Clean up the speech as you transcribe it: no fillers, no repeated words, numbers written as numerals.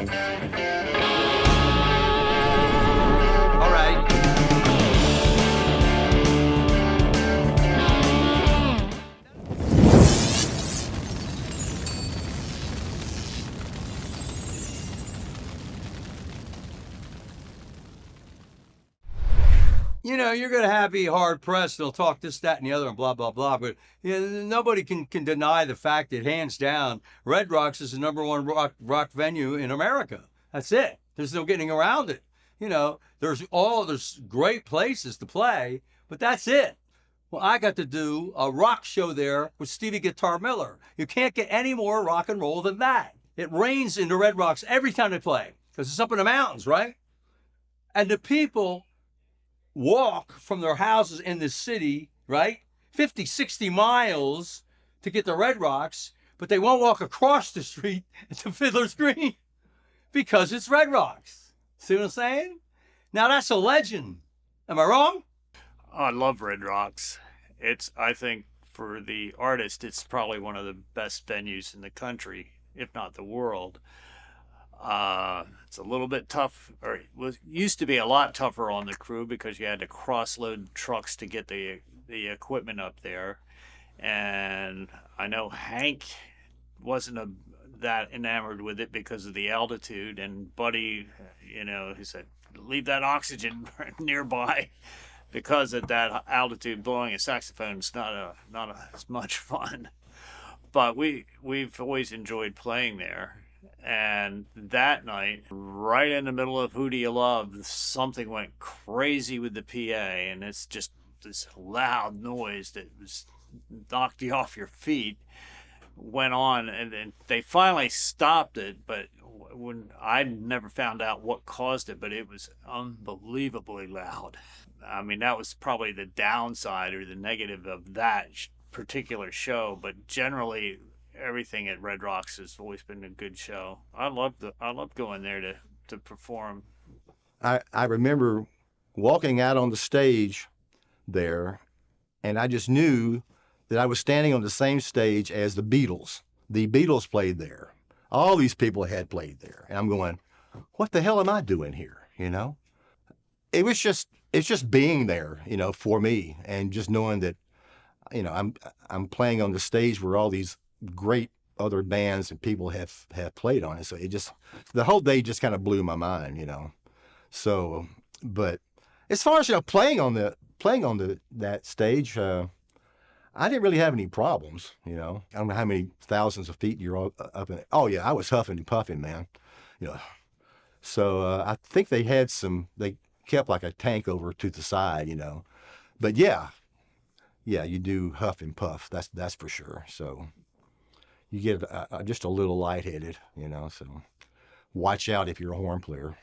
All right. You know, you're going to be hard pressed. They'll talk this, that, and the other, and blah, blah, blah. But you know, nobody can deny the fact that, hands down, Red Rocks is the #1 rock venue in America. That's it. There's no getting around it. You know, there's great places to play, but that's it. Well, I got to do a rock show there with Stevie Guitar Miller. You can't get any more rock and roll than that. It rains in the Red Rocks every time they play because it's up in the mountains, right? And the people walk from their houses in the city, right? 50, 60 miles to get to Red Rocks, but they won't walk across the street to Fiddler's Green because it's Red Rocks. See what I'm saying? Now that's a legend. Am I wrong? Oh, I love Red Rocks. I think for the artist, it's probably one of the best venues in the country, if not the world. It's a little bit tough, or it used to be a lot tougher on the crew because you had to cross-load trucks to get the equipment up there. And I know Hank wasn't that enamored with it because of the altitude. And Buddy, you know, he said, leave that oxygen nearby because at that altitude, blowing a saxophone is not as much fun. But we've always enjoyed playing there. And that night, right in the middle of Who Do You Love, something went crazy with the PA, and it's just this loud noise that was knocked you off your feet went on, and then they finally stopped it. But when I never found out what caused it, but it was unbelievably loud. I mean, that was probably the downside or the negative of that particular show, but generally everything at Red Rocks has always been a good show. I love going there to perform. I remember walking out on the stage there, and I just knew that I was standing on the same stage as the Beatles. The Beatles played there. All these people had played there. And I'm going, what the hell am I doing here? You know? It's just being there, you know, for me, and just knowing that, you know, I'm playing on the stage where all these great other bands and people have played on it. So the whole day just kind of blew my mind, you know. So, but as far as, you know, playing on that stage, I didn't really have any problems, you know. I don't know how many thousands of feet you're up in it. Oh yeah, I was huffing and puffing, man. You know. So I think they kept like a tank over to the side, you know. But yeah, you do huff and puff. That's for sure. So you get just a little lightheaded, you know, so watch out if you're a horn player.